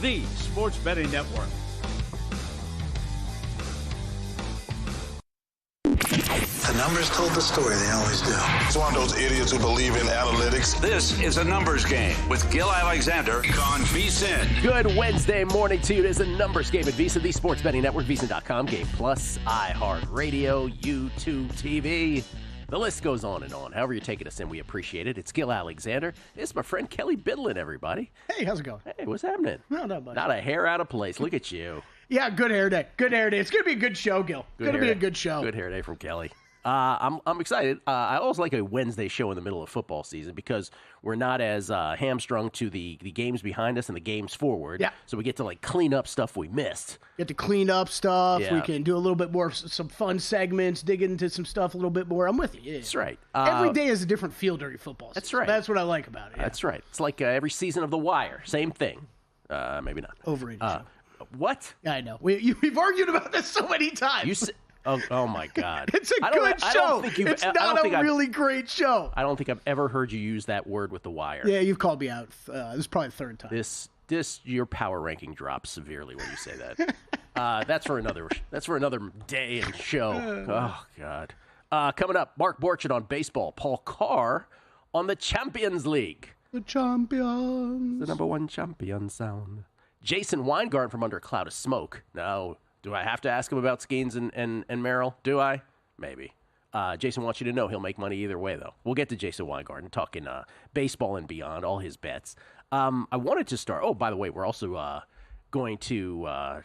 the Sports Betting Network. The numbers told the story, they always do. It's one of those idiots who believe in analytics. This is a numbers game with Gill Alexander on VSiN. Good Wednesday morning to you. It is a numbers game at VSiN, the Sports Betting Network, VSiN.com, Game Plus, iHeartRadio, YouTube TV. The list goes on and on. However you're taking us in, we appreciate it. It's Gill Alexander. It's my friend Kelly Bidlin, everybody. Hey, how's it going? Hey, what's happening? No, not much. Not a hair out of place. Look at you. Yeah, good hair day. Good hair day. It's going to be a good show, Gil. Going to be a good show. Good hair day from Kelly. I'm excited. I always like a Wednesday show in the middle of football season because we're not as hamstrung to the games behind us and the games forward. Yeah. So we get to like clean up stuff we missed. Get to clean up stuff. Yeah. We can do a little bit more, some fun segments, dig into some stuff a little bit more. I'm with you. Yeah. That's right. Every day is a different feel during football season. That's right. That's what I like about it. Yeah. That's right. It's like every season of The Wire. Same thing. Maybe not. Overrated show. What? Yeah, I know. We've argued about this so many times. Oh my God. It's a good show. It's not a really great show. I don't think I've ever heard you use that word with The Wire. Yeah, you've called me out. This is probably the third time. Your power ranking drops severely when you say that. That's for another day and show. Oh God. Coming up, Mark Borchard on baseball. Paul Carr on the Champions League. The champions. The number one champion sound. Jason Weingarten from Under a Cloud of Smoke. Now, do I have to ask him about Skeens and Merrill? Do I? Maybe. Jason wants you to know he'll make money either way, though. We'll get to Jason Weingarten talking baseball and beyond, all his bets. I wanted to start. Oh, by the way, we're also going to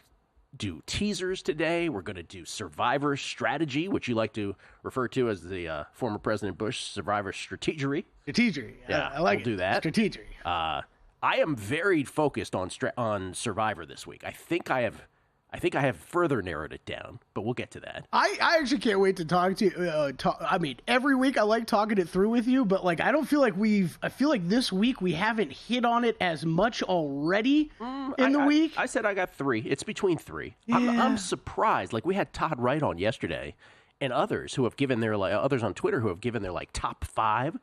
do teasers today. We're going to do Survivor Strategy, which you like to refer to as the former President Bush Survivor Strategery. Strategery. Yeah, I like we'll do that. Strategery. I am very focused on Survivor this week. I think I have further narrowed it down, but we'll get to that. I actually can't wait to talk to you. Every week I like talking it through with you, but I don't feel like I feel like this week we haven't hit on it as much already in the week. I said I got 3. It's between 3. Yeah. I'm surprised. We had Todd Wright on yesterday and others who have given their others on Twitter who have given their top 5,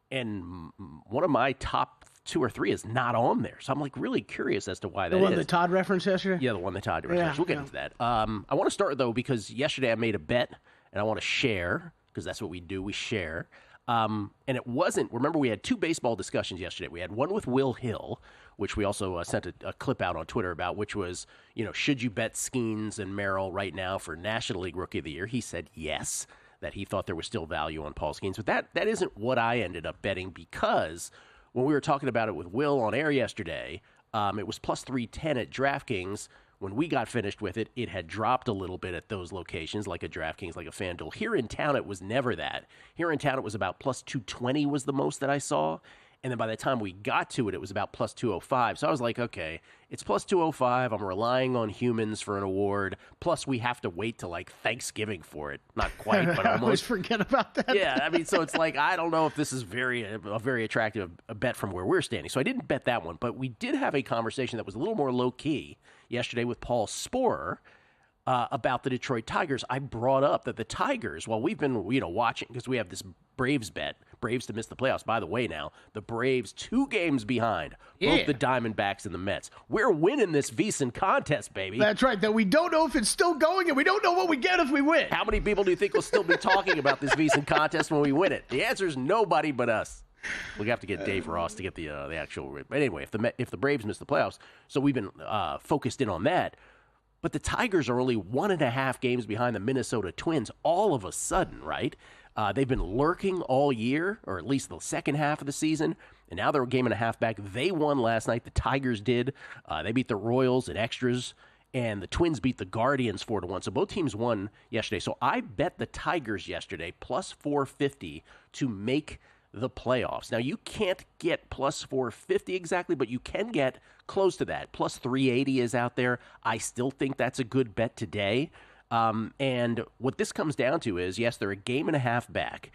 and one of my top 2 or 3 is not on there. So I'm really curious as to why that is. The one that Todd referenced yesterday? Yeah, the one that Todd referenced. We'll get into that. I want to start, though, because yesterday I made a bet, and I want to share, because that's what we do. We share. And it wasn't, remember, we had 2 baseball discussions yesterday. We had one with Will Hill, which we also sent a clip out on Twitter about, which was, should you bet Skeens and Merrill right now for National League Rookie of the Year? He said yes, that he thought there was still value on Paul Skeens. But that isn't what I ended up betting, because when we were talking about it with Will on air yesterday, it was plus 310 at DraftKings. When we got finished with it, it had dropped a little bit at those locations, like a DraftKings, like a FanDuel. Here in town, it was never that. Here in town, it was about plus 220 was the most that I saw. And then by the time we got to it, it was about plus 205. So I was like, okay, it's plus 205. I'm relying on humans for an award. Plus, we have to wait till Thanksgiving for it. Not quite, but almost. I always forget about that. Yeah, so it's I don't know if this is a very attractive bet from where we're standing. So I didn't bet that one. But we did have a conversation that was a little more low-key yesterday with Paul Sporer about the Detroit Tigers. I brought up that the Tigers, while we've been watching, because we have this Braves bet, Braves to miss the playoffs. By the way, now, the Braves 2 games behind both the Diamondbacks and the Mets. We're winning this VSiN contest, baby. That's right, that we don't know if it's still going, and we don't know what we get if we win. How many people do you think will still be talking about this VSiN contest when we win it? The answer is nobody but us. We have to get Dave Ross to get the actual. But anyway, if the Braves miss the playoffs, so we've been focused in on that. But the Tigers are only 1.5 games behind the Minnesota Twins all of a sudden, right? They've been lurking all year, or at least the second half of the season, and now they're a game and a half back. They won last night. The Tigers did. They beat the Royals in extras, and the Twins beat the Guardians 4-1. So both teams won yesterday. So I bet the Tigers yesterday plus 450 to make the playoffs. Now, you can't get plus 450 exactly, but you can get close to that. Plus 380 is out there. I still think that's a good bet today. And what this comes down to is, yes, they're a game and a half back.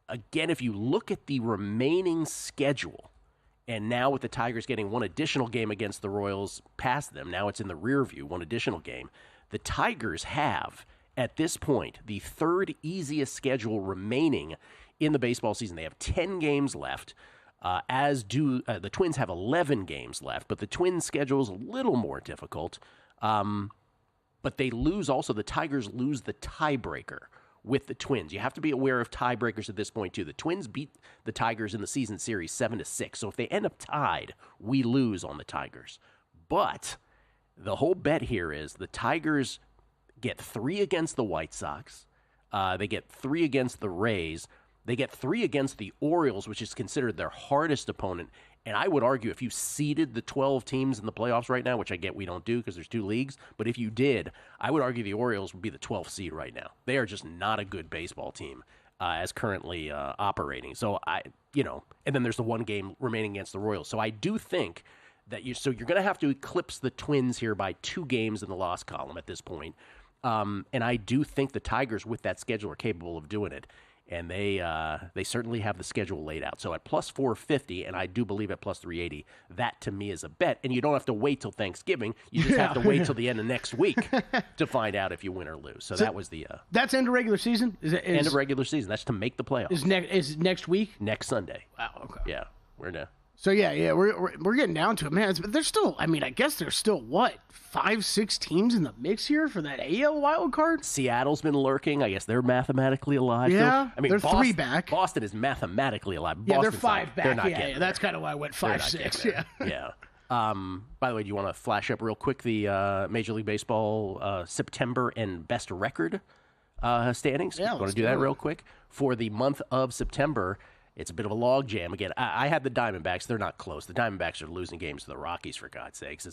Again, if you look at the remaining schedule, and now with the Tigers getting one additional game against the Royals past them, now it's in the rear view, one additional game, the Tigers have, at this point, the third easiest schedule remaining in the baseball season. They have 10 games left. as do the Twins have 11 games left, but the Twins' schedule is a little more difficult. But they lose also, the Tigers lose the tiebreaker with the Twins. You have to be aware of tiebreakers at this point, too. The Twins beat the Tigers in the season series 7-6. So if they end up tied, we lose on the Tigers. But the whole bet here is the Tigers get 3 against the White Sox. They get 3 against the Rays. They get 3 against the Orioles, which is considered their hardest opponent. And I would argue if you seeded the 12 teams in the playoffs right now, which I get we don't do because there's 2 leagues, but if you did, I would argue the Orioles would be the 12th seed right now. They are just not a good baseball team as currently operating. So and then there's the 1 game remaining against the Royals. So I do think that you're going to have to eclipse the Twins here by 2 games in the loss column at this point. And I do think the Tigers with that schedule are capable of doing it. And they certainly have the schedule laid out. So at plus 450, and I do believe at plus 380, that to me is a bet. And you don't have to wait till Thanksgiving. You just have to wait till the end of next week to find out if you win or lose. So that was the that's end of regular season. End of regular season. That's to make the playoffs. Is next week? Next Sunday. Wow. Okay. Yeah, we're now. So we're getting down to it, man. But there's still, I guess there's still 5-6 teams in the mix here for that AL wild card. Seattle's been lurking. I guess they're mathematically alive. Yeah, still. they're Boston, 3 back. Boston is mathematically alive. Yeah, they're Boston's 5 back. They're not Yeah, that's kind of why I went 5-6. Yeah. Yeah. By the way, do you want to flash up real quick the Major League Baseball September and best record standings? Yeah, want to do that real quick? For the month of September, it's a bit of a log jam. Again, I had the Diamondbacks. They're not close. The Diamondbacks are losing games to the Rockies, for God's sakes.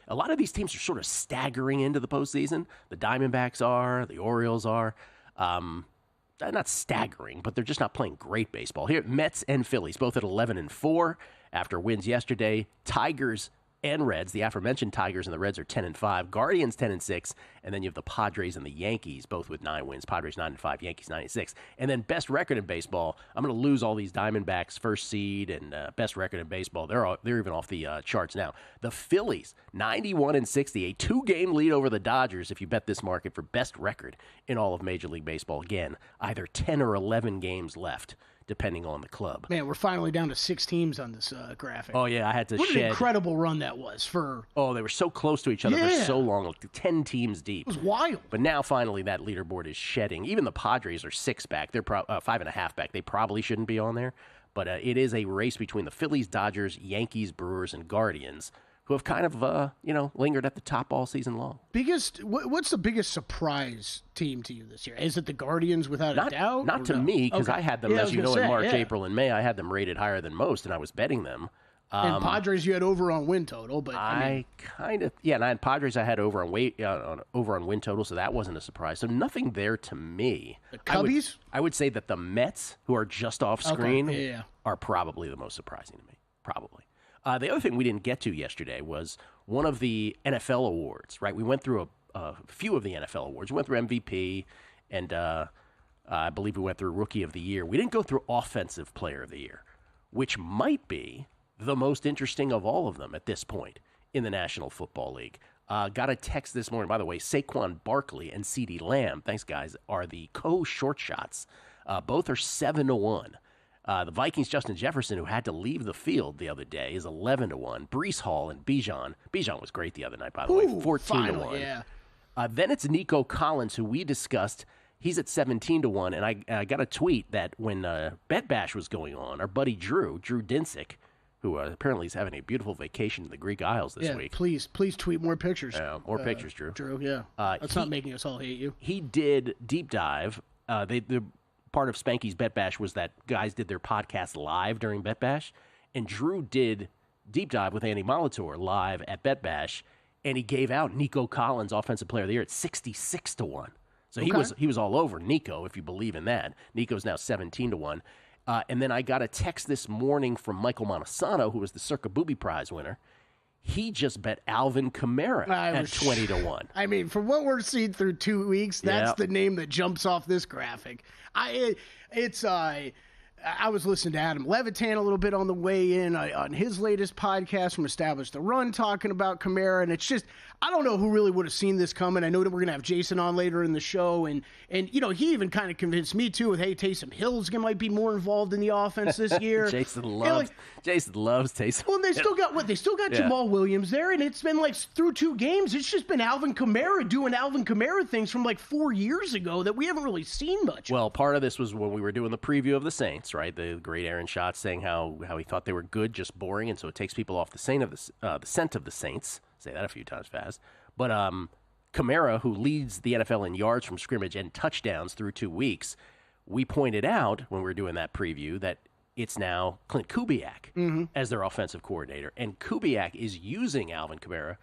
A lot of these teams are sort of staggering into the postseason. The Diamondbacks are. The Orioles are. Not staggering, but they're just not playing great baseball. Here, Mets and Phillies, both at 11-4 after wins yesterday. Tigers and Reds, the aforementioned Tigers and the Reds are 10-5. Guardians 10-6, and then you have the Padres and the Yankees, both with 9 wins. Padres 9-5, Yankees 9-6. And then best record in baseball. I'm going to lose all these Diamondbacks first seed and best record in baseball. They're even off the charts now. The Phillies 91-60, a 2-game lead over the Dodgers. If you bet this market for best record in all of Major League Baseball, again, either 10 or 11 games left, depending on the club. Man, we're finally down to 6 teams on this graphic. Oh, yeah, I had to What shed. an incredible run that was for... Oh, they were so close to each other for so long, like 10 teams deep. It was wild. But now, finally, that leaderboard is shedding. Even the Padres are 6 back. They're 5.5 back. They probably shouldn't be on there. But it is a race between the Phillies, Dodgers, Yankees, Brewers, and Guardians, who have kind of, lingered at the top all season long. What's the biggest surprise team to you this year? Is it the Guardians without a doubt? Not to me, because I had them, as you know, in March, yeah. April, and May. I had them rated higher than most, and I was betting them. And Padres, you had over on win total, but and I had Padres. I had over on win total, so that wasn't a surprise. So nothing there to me. The Cubbies? I would say that the Mets, who are just off screen, are probably the most surprising to me. Probably. The other thing we didn't get to yesterday was one of the NFL awards. Right, we went through a few of the NFL awards. We went through MVP, and I believe we went through Rookie of the Year. We didn't go through Offensive Player of the Year, which might be the most interesting of all of them at this point in the National Football League. Got a text this morning, by the way. Saquon Barkley and CeeDee Lamb, thanks guys, are the co-short shots. Both are 7-1. The Vikings' Justin Jefferson, who had to leave the field the other day, is 11-1. Breece Hall and Bijan. Bijan was great the other night, by the way, 14-1. Yeah. Then it's Nico Collins, who we discussed. He's at 17-1, and I got a tweet that when Bet Bash was going on, our buddy Drew Dinsick, who apparently is having a beautiful vacation in the Greek Isles this week. Please tweet more pictures. Yeah, more pictures, Drew. That's not making us all hate you. He did deep dive. The part of Spanky's Bet Bash was that guys did their podcast live during Bet Bash, and Drew did deep dive with Andy Molitor live at Bet Bash, and he gave out Nico Collins Offensive Player of the Year at 66-1. So he was all over Nico, if you believe in that. Nico's now 17-1. And then I got a text this morning from Michael Montesano, who was the Circa Booby Prize winner. He just bet Alvin Kamara at 20-1. I mean, from what we're seeing through 2 weeks, that's the name that jumps off this graphic. I was listening to Adam Levitan a little bit on the way in on his latest podcast from Establish the Run talking about Kamara, and it's just, I don't know who really would have seen this coming. I know that we're going to have Jason on later in the show, and you know, he even kind of convinced me too with, hey, Taysom Hill's might be more involved in the offense this year. Jason loves Taysom. Well, they still got Jamal Williams there, and it's been like through 2 games, it's just been Alvin Kamara doing Alvin Kamara things from like 4 years ago that we haven't really seen much. Well, part of this was when we were doing the preview of the Saints, right? The great Aaron Schatz saying how he thought they were good, just boring, and so it takes people off the scent of the Saints. Say that a few times fast. But Kamara, who leads the NFL in yards from scrimmage and touchdowns through 2 weeks, we pointed out when we were doing that preview that it's now Clint Kubiak as their offensive coordinator. And Kubiak is using Alvin Kamara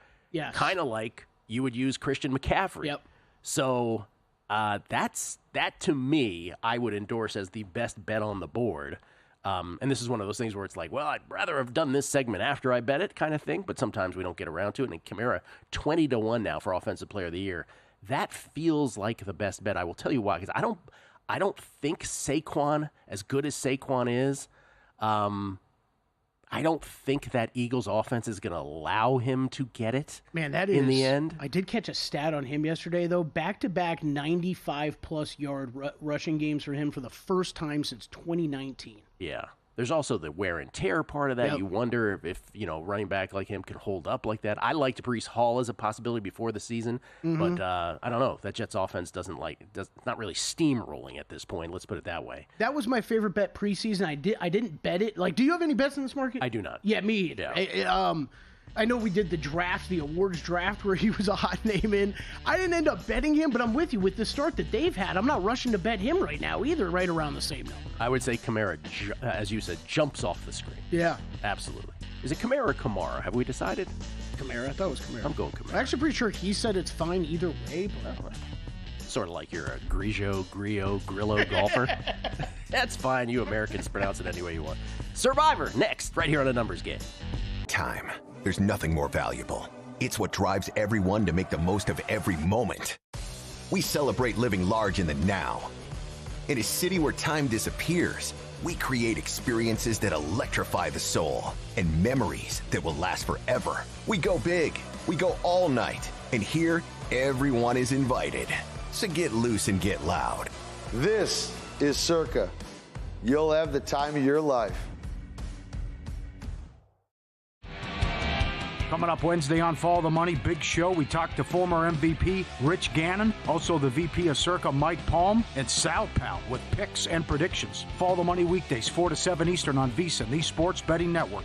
kind of like you would use Christian McCaffrey. Yep. So that to me, I would endorse as the best bet on the board. And this is one of those things where it's like, well, I'd rather have done this segment after I bet it kind of thing, but sometimes we don't get around to it. And Kamara, 20-1 now for Offensive Player of the Year. That feels like the best bet. I will tell you why, because I don't think Saquon, as good as Saquon is, I don't think that Eagles offense is going to allow him to get it. Man, that is in the end. I did catch a stat on him yesterday, though. Back-to-back 95-plus yard rushing games for him for the first time since 2019. Yeah. There's also the wear and tear part of that. Yep. You wonder if running back like him can hold up like that. I liked Breece Hall as a possibility before the season, but I don't know. That Jets offense not really steamrolling at this point. Let's put it that way. That was my favorite bet preseason. I didn't bet it. Like, do you have any bets in this market? I do not. Yeah, me either. Yeah. I know we did the awards draft where he was a hot name in. I didn't end up betting him, but I'm with you. With the start that they've had, I'm not rushing to bet him right now either, right around the same number. I would say Kamara, as you said, jumps off the screen. Yeah. Absolutely. Is it Kamara or Kamara? Have we decided? Kamara. I thought it was Kamara. I'm going Kamara. I'm actually pretty sure he said it's fine either way. But... Sort of like you're a Grillo golfer. That's fine. You Americans pronounce it any way you want. Survivor, next, right here on A Numbers Game. Time. There's nothing more valuable. It's what drives everyone to make the most of every moment. We celebrate living large in the now. In a city where time disappears, we create experiences that electrify the soul and memories that will last forever. We go big, we go all night, and here, everyone is invited. So get loose and get loud. This is Circa. You'll have the time of your life. Coming up Wednesday on Follow the Money, big show. We talked to former MVP Rich Gannon, also the VP of Circa Mike Palm, and Sal Pal with picks and predictions. Follow the Money weekdays 4 to 7 Eastern on VSiN, the Sports Betting Network.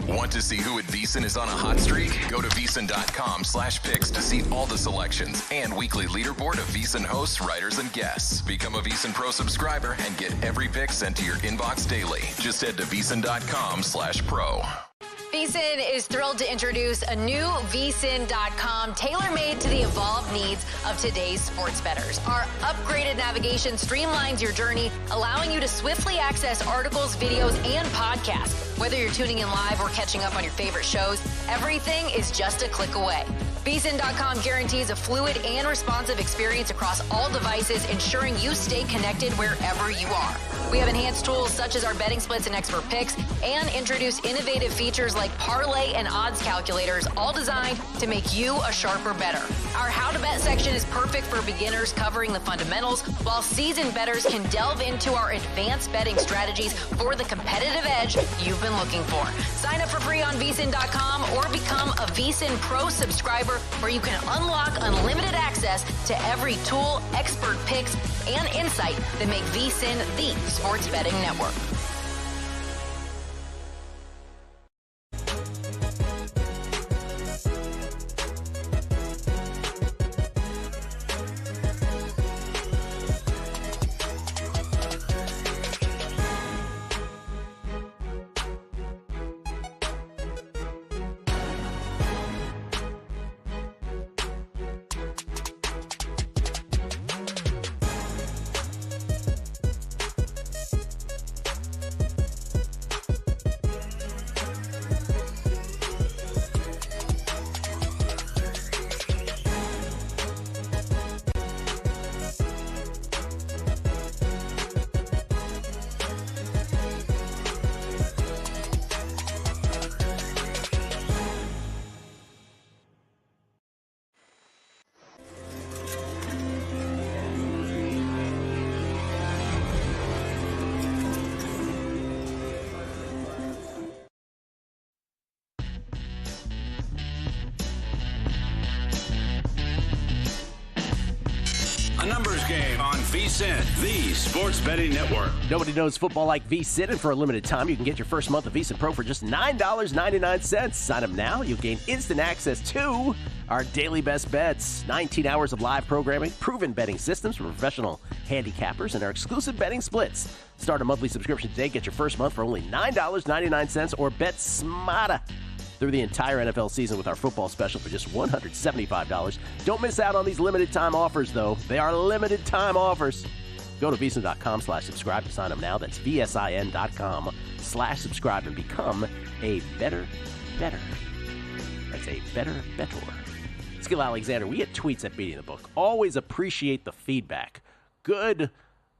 Want to see who at VSiN is on a hot streak? Go to VSiN.com/picks to see all the selections and weekly leaderboard of VSiN hosts, writers, and guests. Become a VSiN Pro subscriber and get every pick sent to your inbox daily. Just head to VSiN.com/pro. VSiN is thrilled to introduce a new VSiN.com tailor-made to the evolved needs of today's sports bettors. Our upgraded navigation streamlines your journey, allowing you to swiftly access articles, videos, and podcasts. Whether you're tuning in live or catching up on your favorite shows, everything is just a click away. VSiN.com guarantees a fluid and responsive experience across all devices, ensuring you stay connected wherever you are. We have enhanced tools such as our betting splits and expert picks, and introduce innovative features like parlay and odds calculators, all designed to make you a sharper bettor. Our How to Bet section is perfect for beginners, covering the fundamentals, while seasoned bettors can delve into our advanced betting strategies for the competitive edge you've been looking for. Sign up for free on VSiN.com or become a VSiN Pro subscriber, where you can unlock unlimited access to every tool, expert picks, and insight that make VSiN the sports betting network. Numbers Game on VSiN, the sports betting network. Nobody knows football like VSiN, and for a limited time, you can get your first month of VSiN Pro for just $9.99. Sign up now. You'll gain instant access to our daily best bets, 19 hours of live programming, proven betting systems from professional handicappers, and our exclusive betting splits. Start a monthly subscription today. Get your first month for only $9.99 or bet smarter through the entire NFL season with our football special for just $175. Don't miss out on these limited time offers, though. They are limited time offers. Go to VSiN.com/subscribe to sign up now. That's VSIN.com/subscribe and become a better. That's a better bettor. Gill Alexander, we get tweets at Beating the Book. Always appreciate the feedback. Good,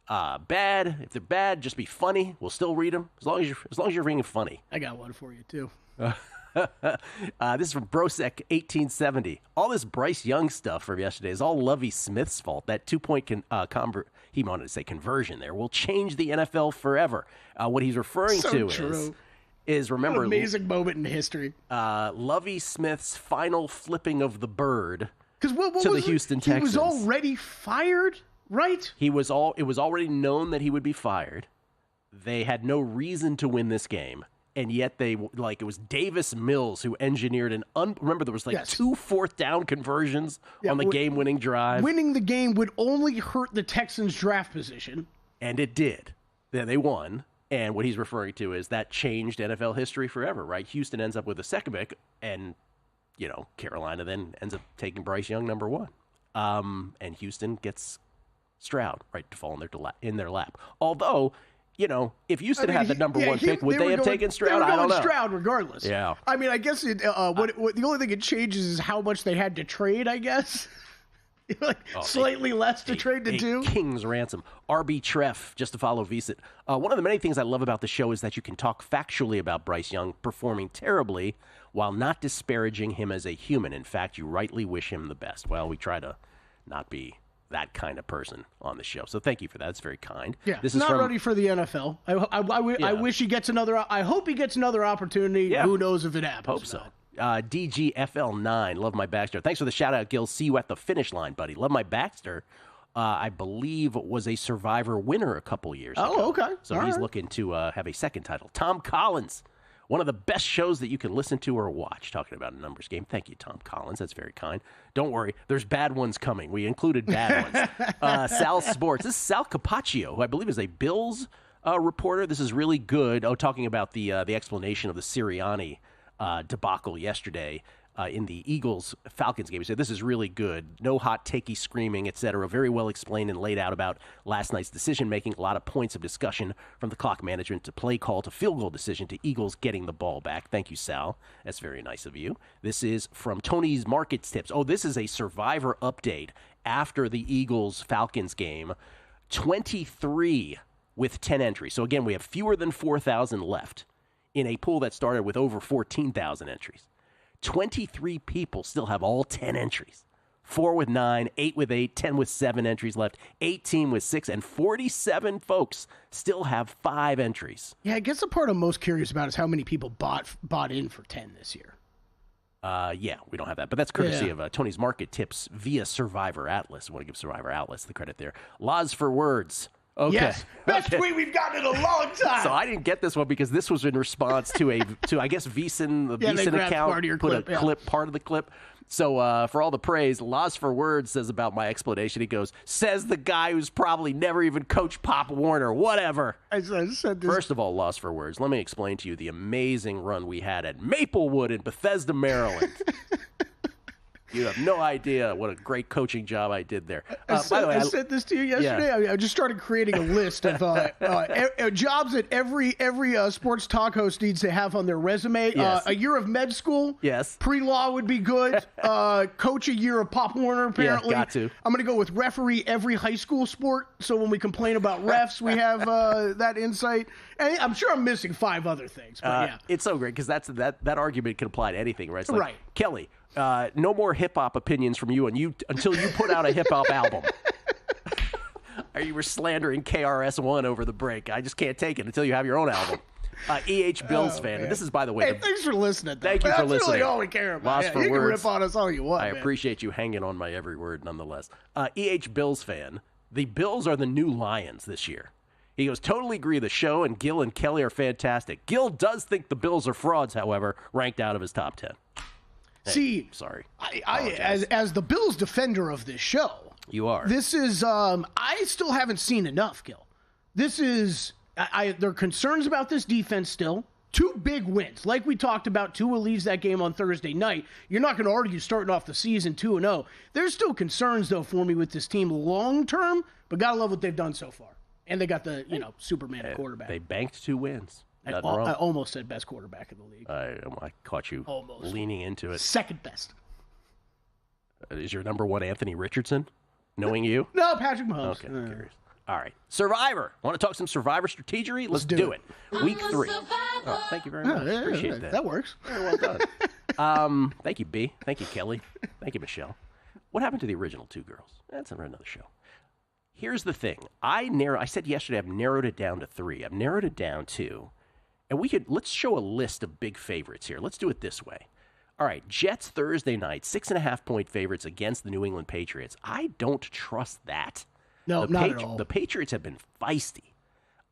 bad. If they're bad, just be funny. We'll still read them as long as you're being funny. I got one for you too. This is from Brosek 1870. All this Bryce Young stuff from yesterday is all Lovie Smith's fault. That 2-point he wanted to say conversion there will change the NFL forever. What he's referring to is remember, what an amazing moment in history. Lovie Smith's final flipping of the bird to the Houston Texans. He was already fired, right? It was already known that he would be fired. They had no reason to win this game. And yet it was Davis Mills who engineered remember there was 2 fourth-down conversions on the game-winning drive. Winning the game would only hurt the Texans' draft position. And it did. They won. And what he's referring to is that changed NFL history forever, right? Houston ends up with a second pick, and, Carolina then ends up taking Bryce Young number 1. And Houston gets Stroud, right, to fall in their lap. Although, if Houston had the number 1 pick, would they have taken Stroud? I don't know. Stroud regardless. Yeah. I mean, I guess the only thing it changes is how much they had to trade, I guess. Slightly less to trade to do. King's ransom. RB Treff, just to follow VSiN. One of the many things I love about the show is that you can talk factually about Bryce Young performing terribly while not disparaging him as a human. In fact, you rightly wish him the best. Well, we try to not be that kind of person on the show. So thank you for that. It's very kind. Yeah, this is not ready for the NFL. I wish he gets another. I hope he gets another opportunity. Yeah. Who knows if it happens? Hope so. DGFL9, love my Baxter. Thanks for the shout out, Gill. See you at the finish line, buddy. Love my Baxter. I believe was a Survivor winner a couple years ago. Oh, okay. So he's looking to have a second title. Tom Collins, one of the best shows that you can listen to or watch, talking about a numbers game. Thank you, Tom Collins. That's very kind. Don't worry. There's bad ones coming. We included bad ones. Sal Sports. This is Sal Capaccio, who I believe is a Bills reporter. This is really good. Talking about the explanation of the Sirianni debacle yesterday in the Eagles-Falcons game. He said, this is really good. No hot takey screaming, etc. Very well explained and laid out about last night's decision-making. A lot of points of discussion from the clock management to play call to field goal decision to Eagles getting the ball back. Thank you, Sal. That's very nice of you. This is from Tony's Market Tips. Oh, this is a Survivor update after the Eagles-Falcons game. 23 with 10 entries. So, again, we have fewer than 4,000 left in a pool that started with over 14,000 entries. 23 people still have all 10 entries. 4 with 9, 8 with 8, 10 with 7 entries left, 18 with 6, and 47 folks still have 5 entries. Yeah, I guess the part I'm most curious about is how many people bought in for 10 this year. Yeah, we don't have that, but that's courtesy of Tony's Market Tips via Survivor Atlas. I want to give Survivor Atlas the credit there. Laws for words. Okay. Yes, best tweet we've gotten in a long time. So I didn't get this one because this was in response to I guess VSiN, the VSiN account put part of the clip. So for all the praise, Laws for Words says about my explanation. He goes, says the guy who's probably never even coached Pop Warner, whatever. I said this. First of all, Laws for Words, let me explain to you the amazing run we had at Maplewood in Bethesda, Maryland. You have no idea what a great coaching job I did there. By the way, I said this to you yesterday. Yeah. I just started creating a list of jobs that every sports talk host needs to have on their resume. Yes. A year of med school. Yes. Pre-law would be good. Coach a year of Pop Warner, apparently. Yeah, got to. I'm going to go with referee every high school sport. So when we complain about refs, we have that insight. And I'm sure I'm missing 5 other things. But it's so great because that argument can apply to anything, right? It's like, right. Kelly, no more hip-hop opinions from you until you put out a hip-hop album. Or you were slandering KRS-One over the break. I just can't take it until you have your own album. Bills fan. And this is, by the way. Hey, thanks for listening. Thank you for listening. That's really all we care about. Lost for you words. can rip on us all you want. I man. appreciate you hanging on my every word nonetheless. Bills fan. The Bills are the new Lions this year. He goes, totally agree. The show and Gill and Kelly are fantastic. Gill does think the Bills are frauds, however, ranked out of his top 10. Hey, See, sorry. As the Bills defender of this show, you are. This is I still haven't seen enough, Gill. This is there are concerns about this defense still. 2 big wins. Like we talked about, Tua leaves that game on Thursday night. You're not going to argue starting off the season 2-0. There's still concerns, though, for me with this team long term, but got to love what they've done so far. And they got the, Superman quarterback. They banked 2 wins. I almost said best quarterback in the league. I caught you leaning into it. Second best. Is your number 1 Anthony Richardson, knowing you? No, Patrick Mahomes. Okay, curious. All right. Survivor. Want to talk some Survivor strategery? Let's do it. Week 3. Oh, thank you very much. Appreciate that. That works. Very well done. Thank you, B. Thank you, Kelly. Thank you, Michelle. What happened to the original 2 girls? That's another show. Here's the thing. I said yesterday I've narrowed it down to 3. I've narrowed it down to, and let's show a list of big favorites here. Let's do it this way. All right, Jets Thursday night, 6.5-point favorites against the New England Patriots. I don't trust that. No, not at all. The Patriots have been feisty.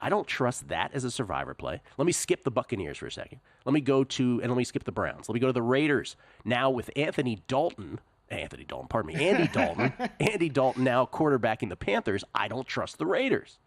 I don't trust that as a Survivor play. Let me skip the Buccaneers for a second. Let me skip the Browns. Let me go to the Raiders. Now with Andy Dalton now quarterbacking the Panthers, I don't trust the Raiders.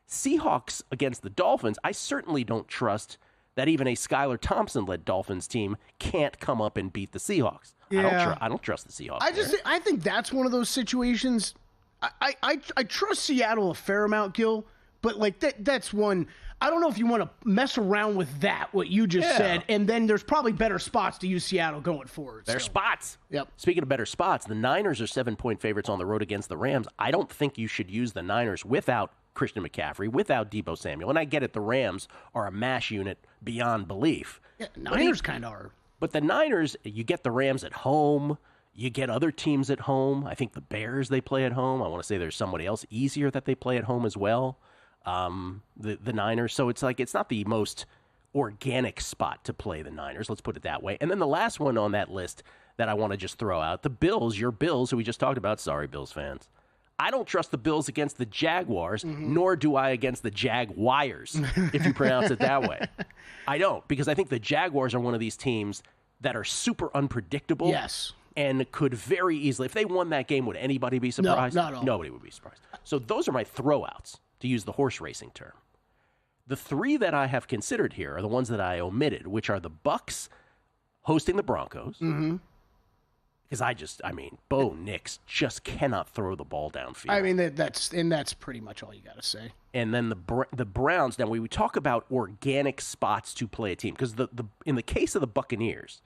Seahawks against the Dolphins, I certainly don't trust that even a Skylar Thompson-led Dolphins team can't come up and beat the Seahawks. Yeah. I don't trust the Seahawks. I think that's one of those situations. I trust Seattle a fair amount, Gill, but that's one. I don't know if you want to mess around with that, what you just said, and then there's probably better spots to use Seattle going forward. Better spots. Yep. Speaking of better spots, the Niners are 7-point favorites on the road against the Rams. I don't think you should use the Niners without Christian McCaffrey, without Deebo Samuel. And I get it, the Rams are a mash unit beyond belief. Yeah, Niners kind of are. But the Niners, you get the Rams at home. You get other teams at home. I think the Bears, they play at home. I want to say there's somebody else easier that they play at home as well. The Niners. So it's not the most organic spot to play the Niners. Let's put it that way. And then the last one on that list that I want to just throw out, the Bills, your Bills, who we just talked about. Sorry, Bills fans. I don't trust the Bills against the Jaguars, nor do I against the Jaguars, if you pronounce it that way. I don't, because I think the Jaguars are one of these teams that are super unpredictable. Yes. And could very easily, if they won that game, would anybody be surprised? No, not at all. Nobody would be surprised. So those are my throwouts, to use the horse racing term. The 3 that I have considered here are the ones that I omitted, which are the Bucks hosting the Broncos. Mm-hmm. Because Bo Nix just cannot throw the ball downfield. I mean, that's pretty much all you got to say. And then the Browns. Now, we talk about organic spots to play a team, because in the case of the Buccaneers,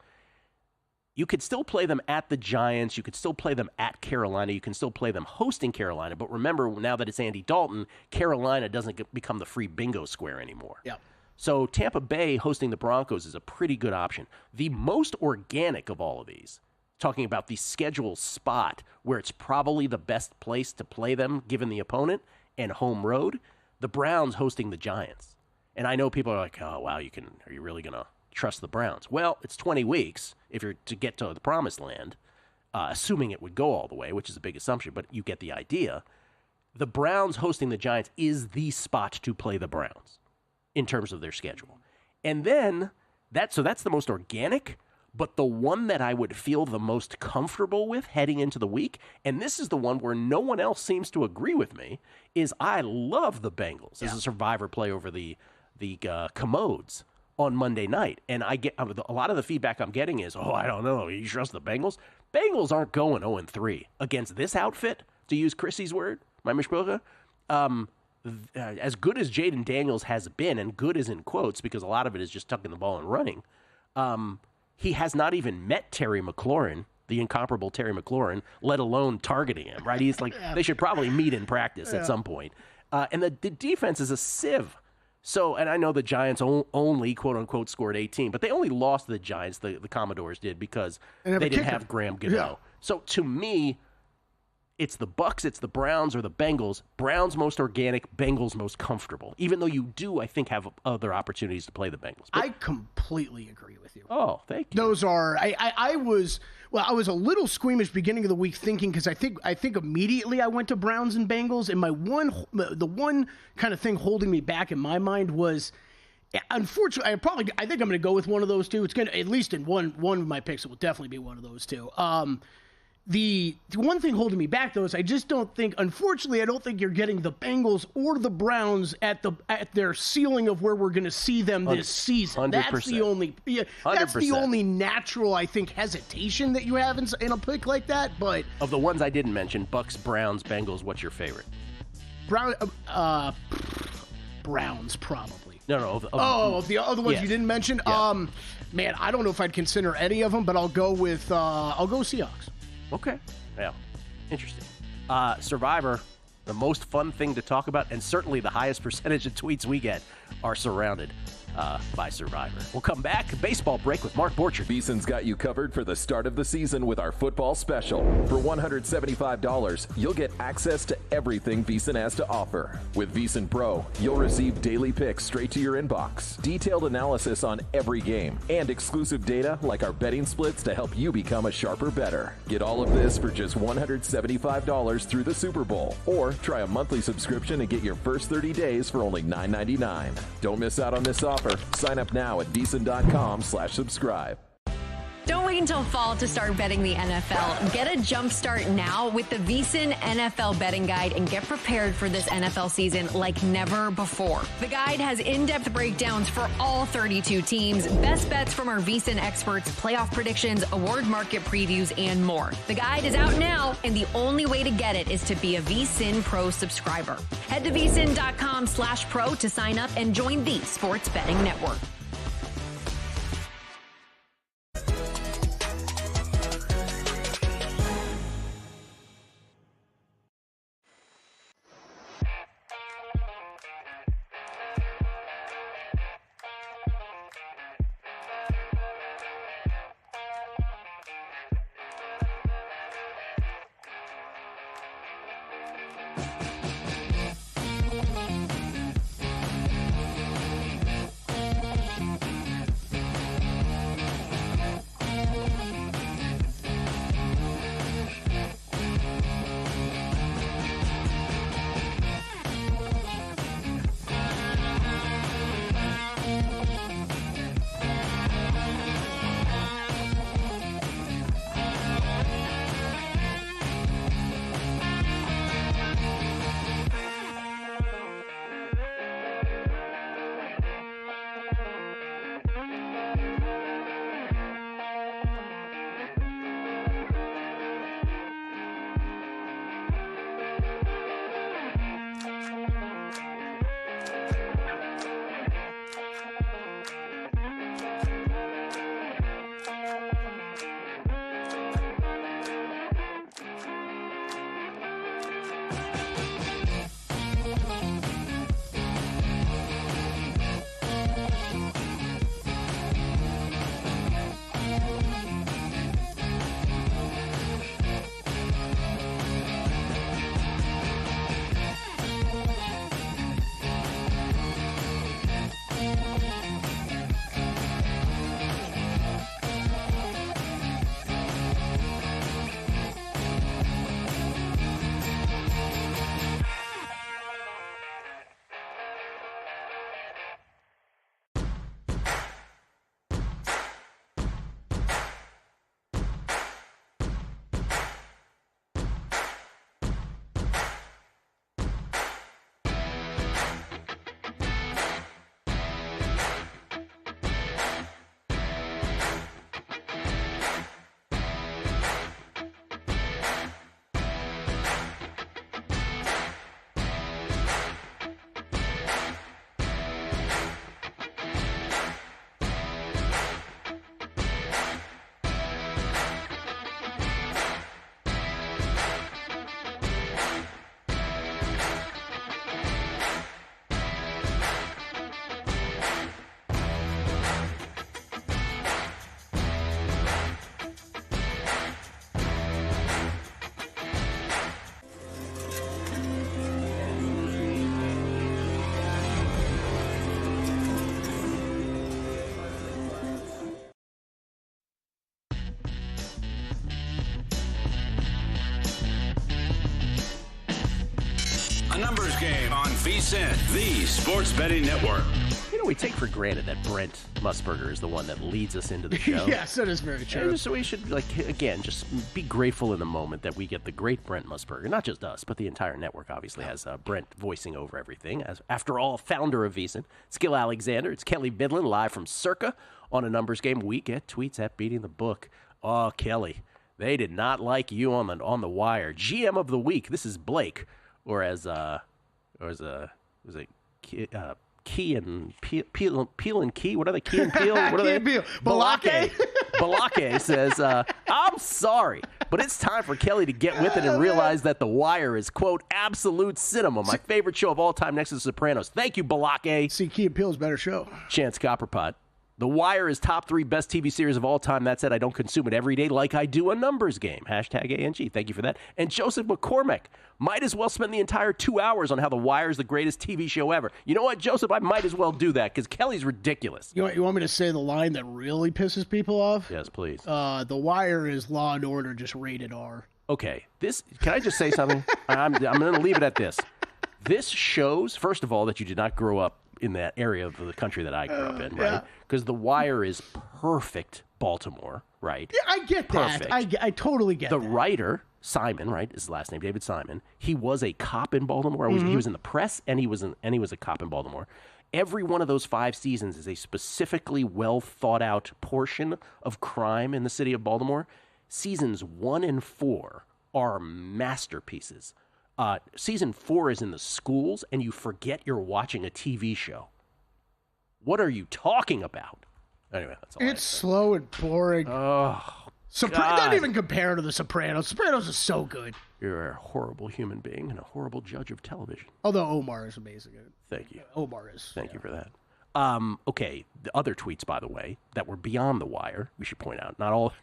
you could still play them at the Giants. You could still play them at Carolina. You can still play them hosting Carolina. But remember, now that it's Andy Dalton, Carolina doesn't become the free bingo square anymore. Yeah. So Tampa Bay hosting the Broncos is a pretty good option. The most organic of all of these, talking about the schedule spot where it's probably the best place to play them given the opponent and home road, the Browns hosting the Giants. And I know people are like, oh, wow, are you really going to trust the Browns? Well, it's 20 weeks if you're to get to the promised land, assuming it would go all the way, which is a big assumption, but you get the idea. The Browns hosting the Giants is the spot to play the Browns in terms of their schedule. And then, that's the most organic, but the one that I would feel the most comfortable with heading into the week, and this is the one where no one else seems to agree with me, is I love the Bengals as a Survivor play over the Commodes on Monday night. And I get a lot of the feedback I'm getting is, I don't know, you trust the Bengals? Bengals aren't going 0-3 against this outfit, to use Chrissy's word, my mishpocha. As good as Jaden Daniels has been, and good is in quotes because a lot of it is just tucking the ball and running, he has not even met Terry McLaurin, the incomparable Terry McLaurin, let alone targeting him, right? He's like, they should probably meet in practice at some point. And the defense is a sieve. So, and I know the Giants only, quote-unquote, scored 18, but they only lost to the Giants, the Commodores did, because they didn't have Graham Gano. Yeah. So, to me, it's the Bucks, it's the Browns, or the Bengals. Browns most organic, Bengals most comfortable. Even though you do, I think, have other opportunities to play the Bengals. But I completely agree with you. Oh, thank you. Those are I was a little squeamish beginning of the week thinking because I think immediately I went to Browns and Bengals, and the one kind of thing holding me back in my mind was, unfortunately, I think I'm going to go with one of those two. It's going to, at least in one of my picks, it will definitely be one of those two. The one thing holding me back, though, is I just don't think, unfortunately, I don't think you're getting the Bengals or the Browns at their ceiling of where we're going to see them this season. 100%. That's the only natural, I think, hesitation that you have in a pick like that. But of the ones I didn't mention, Bucks, Browns, Bengals, what's your favorite? Browns, probably. No. Of the other ones you didn't mention? Yeah. Man, I don't know if I'd consider any of them, but I'll go Seahawks. Okay. Yeah. Interesting. Survivor, the most fun thing to talk about, and certainly the highest percentage of tweets we get are surrounded by Survivor. We'll come back. Baseball break with Mark Borchard. VSiN's got you covered for the start of the season with our football special. For $175, you'll get access to everything VSiN has to offer. With VSiN Pro, you'll receive daily picks straight to your inbox, detailed analysis on every game, and exclusive data like our betting splits to help you become a sharper bettor. Get all of this for just $175 through the Super Bowl. Or try a monthly subscription and get your first 30 days for only $9.99. Don't miss out on this offer. Sign up now at VSiN.com/subscribe. Don't wait until fall to start betting the NFL. Get a jump start now with the VSiN NFL betting guide and get prepared for this NFL season like never before. The guide has in-depth breakdowns for all 32 teams, best bets from our VSiN experts, playoff predictions, award market previews, and more. The guide is out now, and the only way to get it is to be a VSiN Pro subscriber. Head to VSiN.com/pro to sign up and join the Sports Betting Network. A numbers game on VSiN, the sports betting network. You know, we take for granted that Brent Musburger is the one that leads us into the show. Yes, that is very true. So we should, again, just be grateful in the moment that we get the great Brent Musburger. Not just us, but the entire network obviously has Brent voicing over everything. As after all, founder of VSiN. It's Gill Alexander. It's Kelly Bidlin live from Circa on a numbers game. We get tweets at Beating the Book. Oh, Kelly, they did not like you on the wire. GM of the week. This is Blake, Key and Peel and Key. What are they? Key and Peel? What are they? Balake. Balake says, I'm sorry, but it's time for Kelly to get with it and realize that The Wire is, quote, absolute cinema. My favorite show of all time next to The Sopranos. Thank you, Balake. See, Key and Peele's better show. Chance Copperpot. The Wire is top 3 best TV series of all time. That said, I don't consume it every day like I do a numbers game. Hashtag ANG. Thank you for that. And Joseph McCormick. Might as well spend the entire 2 hours on how The Wire is the greatest TV show ever. You know what, Joseph? I might as well do that because Kelly's ridiculous. You want me to say the line that really pisses people off? Yes, please. The Wire is Law and Order, just rated R. Okay. Can I just say something? I'm going to leave it at this. This shows, first of all, that you did not grow up in that area of the country that I grew up in, right? Because The Wire is perfect Baltimore, right? Yeah, I get perfect. that. I totally get the that. writer, Simon, right? His last name, David Simon. He was a cop in Baltimore. He was in the press, and he was a cop in Baltimore. Every one of those 5 seasons is a specifically well thought out portion of crime in the city of Baltimore. Seasons 1 and 4 are masterpieces. Season 4 is in the schools, and you forget you're watching a TV show. What are you talking about? Anyway, that's all. It's slow and boring. Oh, Not even compared to The Sopranos. Sopranos is so good. You're a horrible human being and a horrible judge of television. Although Omar is amazing. Thank you. Omar is. Thank you for that. Okay, the other tweets, by the way, that were beyond The Wire, we should point out, not all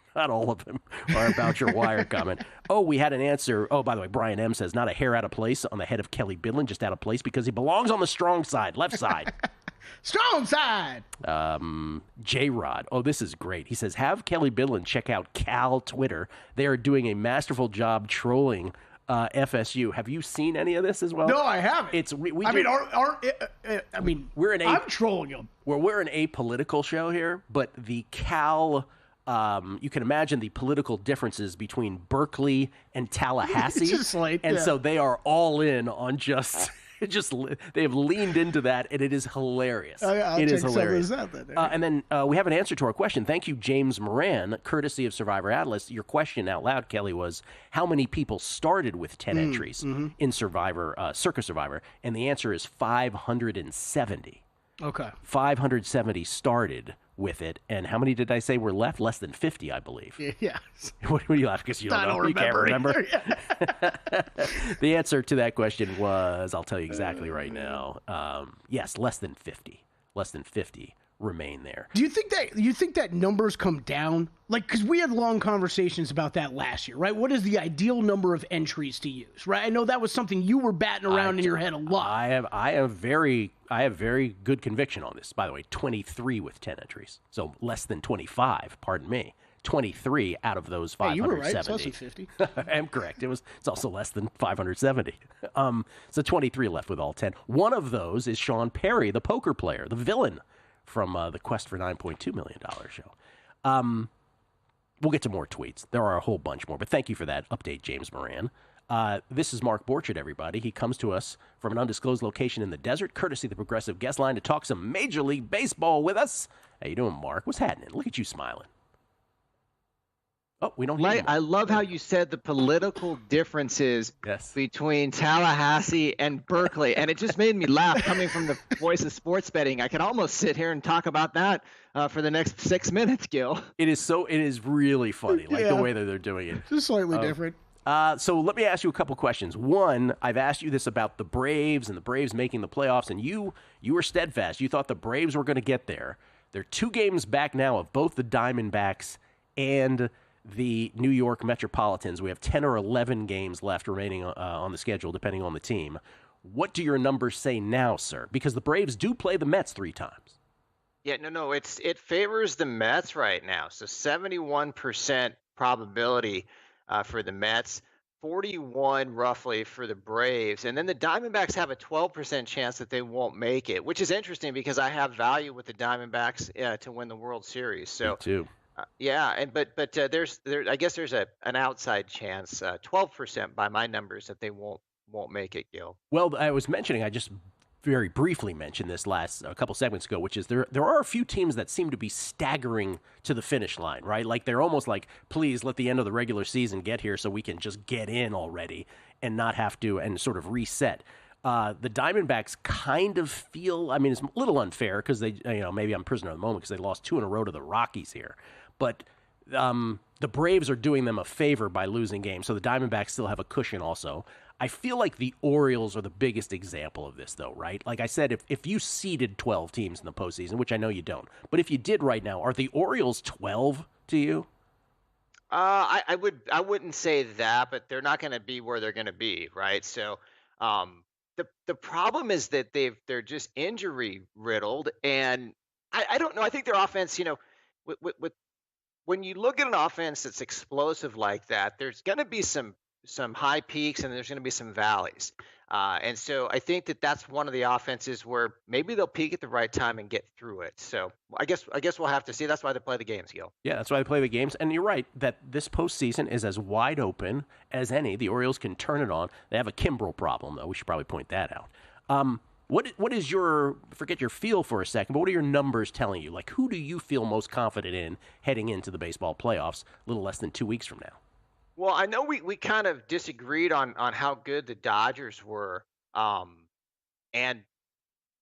of them are about your Wire comment. Oh, we had an answer. Oh, by the way, Brian M. says, not a hair out of place on the head of Kelly Bidlin, just out of place because he belongs on the strong side, left side. Strong side. J-Rod. Oh, this is great. He says, have Kelly Bidlin check out Cal Twitter. They are doing a masterful job trolling FSU. Have you seen any of this as well? No, I haven't. I'm trolling them. We're an apolitical show here, but the Cal, you can imagine the political differences between Berkeley and Tallahassee. So they are all in on just they have leaned into that, and it is hilarious. It is hilarious. And then we have an answer to our question. Thank you, James Moran, courtesy of Survivor Atlas. Your question out loud, Kelly, was how many people started with 10 entries in Survivor, Circa Survivor? And the answer is 570. Okay. 570 started with it, and how many did I say were left? Less than 50, I believe. Yeah. What do you laugh? Because you don't know. You can't remember. The answer to that question was, I'll tell you exactly right now. Yes, less than 50. Less than 50 remain there. Do you think that numbers come down? Like, because we had long conversations about that last year, right? What is the ideal number of entries to use, right? I know that was something you were batting around in your head a lot. I have very good conviction on this. By the way, 23 with 10 entries, so less than 25. Pardon me. 23 out of those 570. You were right. It's less than 50. I am correct. It's also less than 570. So 23 left with all 10. One of those is Sean Perry, the poker player, the villain from the Quest for $9.2 million show. We'll get to more tweets. There are a whole bunch more, but thank you for that update, James Moran. This is Mark Borchard, everybody. He comes to us from an undisclosed location in the desert, courtesy of the Progressive Guest Line, to talk some Major League Baseball with us. How you doing, Mark? What's happening? Look at you smiling. Oh, we don't hear you. I love how you said the political differences between Tallahassee and Berkeley, and it just made me laugh coming from the voice of sports betting. I could almost sit here and talk about that for the next 6 minutes, Gill. It is really funny, the way that they're doing it. Just slightly different. So let me ask you a couple questions. One, I've asked you this about the Braves and the Braves making the playoffs, and you were steadfast. You thought the Braves were going to get there. They're 2 games back now of both the Diamondbacks and the New York Metropolitans. We have 10 or 11 games left remaining on the schedule, depending on the team. What do your numbers say now, sir? Because the Braves do play the Mets 3 times. Yeah, no, it favors the Mets right now. So 71% probability for the Mets, 41 roughly for the Braves, and then the Diamondbacks have a 12% chance that they won't make it, which is interesting because I have value with the Diamondbacks to win the World Series. So me too. Yeah, and but I guess there's an outside chance, 12% by my numbers, that they won't make it, Gil. Well, I was mentioning, I just very briefly mentioned this a couple segments ago, which is there are a few teams that seem to be staggering to the finish line, right? Like they're almost like, please let the end of the regular season get here so we can just get in already and not have to and sort of reset. The Diamondbacks kind of feel, I mean, it's a little unfair because they, maybe I'm prisoner of the moment because they lost 2 in a row to the Rockies here. But the Braves are doing them a favor by losing games, so the Diamondbacks still have a cushion also. I feel like the Orioles are the biggest example of this, though, right? Like I said, if you seeded 12 teams in the postseason, which I know you don't, but if you did right now, are the Orioles 12 to you? I wouldn't say that, but they're not going to be where they're going to be, right? So the problem is that they're just injury riddled, and I don't know. I think their offense, with when you look at an offense that's explosive like that, there's going to be some high peaks and there's going to be some valleys. And so I think that's one of the offenses where maybe they'll peak at the right time and get through it. So I guess we'll have to see. That's why they play the games, Gil. Yeah, that's why they play the games. And you're right that this postseason is as wide open as any. The Orioles can turn it on. They have a Kimbrel problem, though. We should probably point that out. What is forget your feel for a second, but what are your numbers telling you? Like, who do you feel most confident in heading into the baseball playoffs a little less than 2 weeks from now? Well, I know we kind of disagreed on how good the Dodgers were. And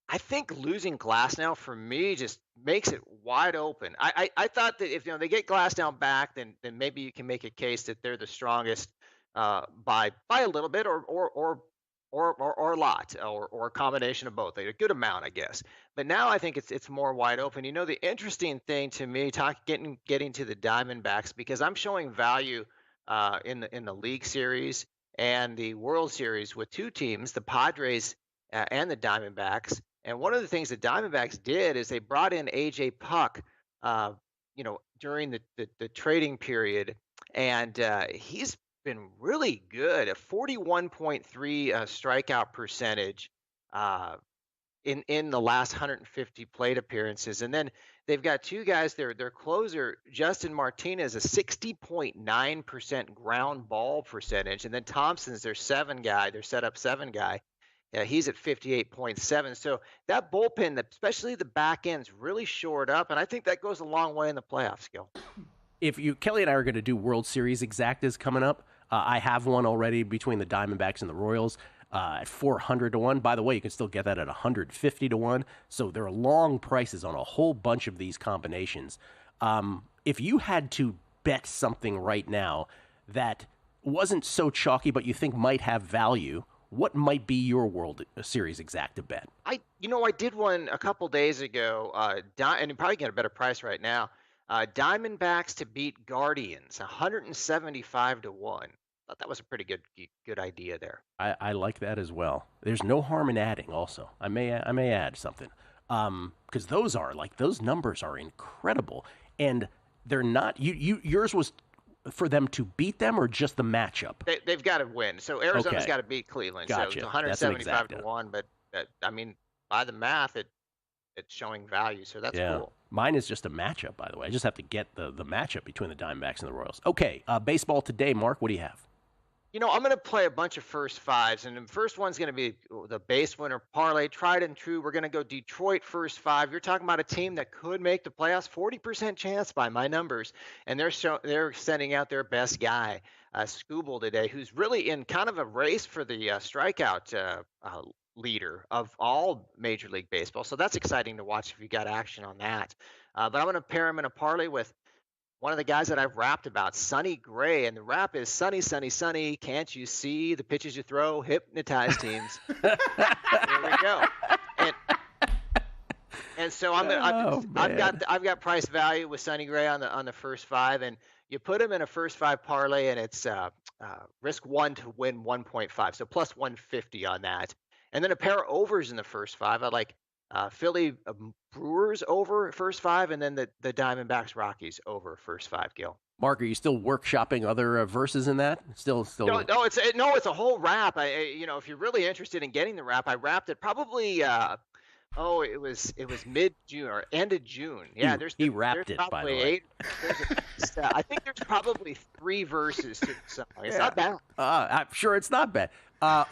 I think losing Glasnow for me just makes it wide open. I thought that if they get Glasnow back, then maybe you can make a case that they're the strongest by a little bit or a lot or a combination of both, a good amount, I guess. But now I think it's more wide open. The interesting thing to me, getting to the Diamondbacks, because I'm showing value in the League Series and the World Series with 2 teams, the Padres and the Diamondbacks. And one of the things the Diamondbacks did is they brought in A.J. Puck, during the trading period, and he's been really good, a 41.3 strikeout percentage in the last 150 plate appearances. And then they've got 2 guys, their closer, Justin Martinez, a 60.9% ground ball percentage. And then Thompson's their setup 7 guy. He's at 58.7. So that bullpen, especially the back end's really shored up. And I think that goes a long way in the playoffs, Gil. Kelly and I are going to do World Series exactas coming up. I have one already between the Diamondbacks and the Royals at 400 to 1. By the way, you can still get that at 150 to 1. So there are long prices on a whole bunch of these combinations. If you had to bet something right now that wasn't so chalky but you think might have value, what might be your World Series exacta bet? I did one a couple days ago, and you probably get a better price right now. Diamondbacks to beat Guardians, 175 to 1. Thought that was a pretty good idea there. I like that as well. There's no harm in adding. Also, I may add something because those numbers are incredible, and they're not. Yours was for them to beat them or just the matchup? They've got to win. So Arizona's got to beat Cleveland. Gotcha. So it's 175 to 1. But I mean, by the math, it's showing value. So that's cool. Mine is just a matchup, by the way. I just have to get the matchup between the Diamondbacks and the Royals. Okay, baseball today, Mark. What do you have? I'm going to play a bunch of first fives, and the first one's going to be the base winner parlay, tried and true. We're going to go Detroit first 5. You're talking about a team that could make the playoffs, 40% chance by my numbers, and they're sending out their best guy, Skubal today, who's really in kind of a race for the strikeout leader of all Major League Baseball. So that's exciting to watch if you got action on that. But I'm going to pair him in a parlay with one of the guys that I've rapped about, Sonny Gray, and the rap is Sonny, Sonny, Sonny, can't you see the pitches you throw? Hypnotize teams. There we go. And so I've got price value with Sonny Gray on the first 5, and you put him in a first 5 parlay, and it's risk 1 to win 1.5, so plus 150 on that. And then a pair of overs in the first 5. I like Philly Brewers over first 5, and then the Diamondbacks Rockies over first 5, Gil. Mark, are you still workshopping other verses in that? Still. No, it's a whole rap. If you're really interested in getting the rap, I rapped it probably. It was mid-June or end of June. Yeah, he rapped it, by the way. I think there's probably 3 verses to the song. It's not bad. I'm sure it's not bad.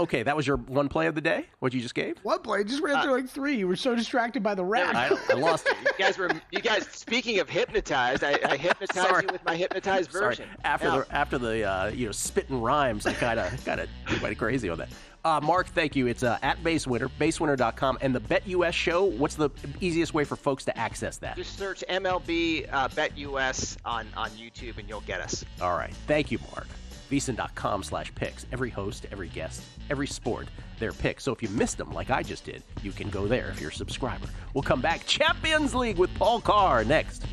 Okay, that was your one play of the day? What you just gave? One play? Just ran through like 3. You were so distracted by the rap. I lost it. You guys. Speaking of hypnotized, I hypnotized you with my hypnotized version. After the spitting rhymes, I kind of went crazy on that. Mark, thank you. It's at BaseWinner, basewinner.com. And the BetUS show, what's the easiest way for folks to access that? Just search MLB BetUS on YouTube and you'll get us. All right. Thank you, Mark. VSiN.com/picks. Every host, every guest, every sport, their picks. So if you missed them like I just did, you can go there if you're a subscriber. We'll come back. Champions League with Paul Carr next.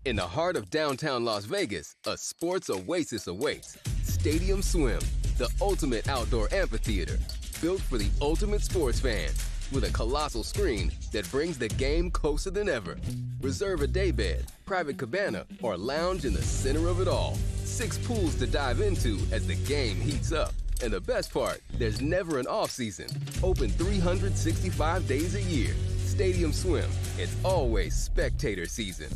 In the heart of downtown Las Vegas, a sports oasis awaits. Stadium Swim, the ultimate outdoor amphitheater, built for the ultimate sports fan, with a colossal screen that brings the game closer than ever. Reserve a daybed, private cabana, or lounge in the center of it all. 6 pools to dive into as the game heats up. And the best part, there's never an off-season. Open 365 days a year. Stadium Swim, it's always spectator season.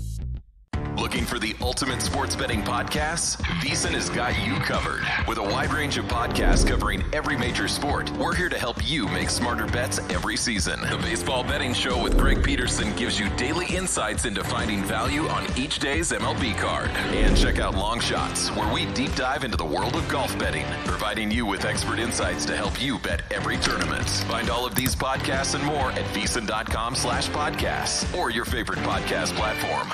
Looking for the ultimate sports betting podcasts? VSiN has got you covered. With a wide range of podcasts covering every major sport, we're here to help you make smarter bets every season. The Baseball Betting Show with Greg Peterson gives you daily insights into finding value on each day's MLB card. And check out Long Shots, where we deep dive into the world of golf betting, providing you with expert insights to help you bet every tournament. Find all of these podcasts and more at VSiN.com/podcasts or your favorite podcast platform.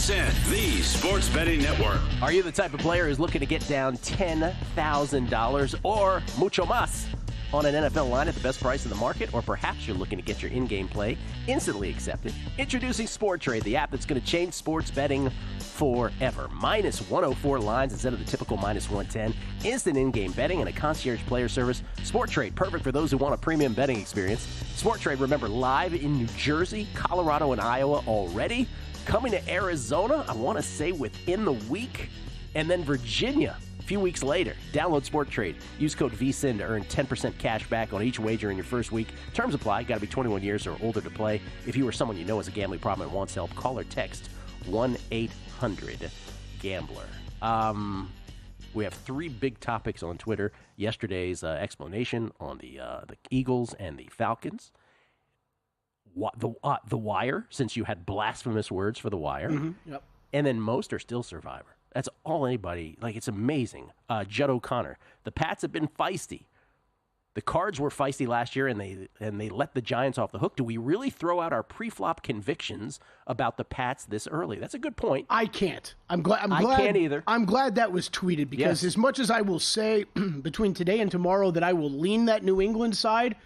VSiN, the Sports Betting Network. Are you the type of player who's looking to get down $10,000 or mucho más on an NFL line at the best price in the market? Or perhaps you're looking to get your in-game play instantly accepted? Introducing Sport Trade, the app that's going to change sports betting forever. Minus 104 lines instead of the typical minus 110. Instant in-game betting and a concierge player service. Sport Trade, perfect for those who want a premium betting experience. Sport Trade, remember, live in New Jersey, Colorado, and Iowa already. Coming to Arizona, I want to say within the week. And then Virginia a few weeks later. Download Sport Trade. Use code VSiN to earn 10% cash back on each wager in your first week. Terms apply. Got to be 21 years or older to play. If you or someone you know has a gambling problem and wants help, call or text 1-800-GAMBLER. We have 3 big topics on Twitter. Yesterday's explanation on the Eagles and the Falcons. The Wire, since you had blasphemous words for the Wire. Mm-hmm. Yep. And then most are still Survivor. That's all anybody, it's amazing. Judd O'Connor. The Pats have been feisty. The Cards were feisty last year, and they let the Giants off the hook. Do we really throw out our pre-flop convictions about the Pats this early? That's a good point. I can't. I'm glad. I can't either. I'm glad that was tweeted because as much as I will say between today and tomorrow that I will lean that New England side,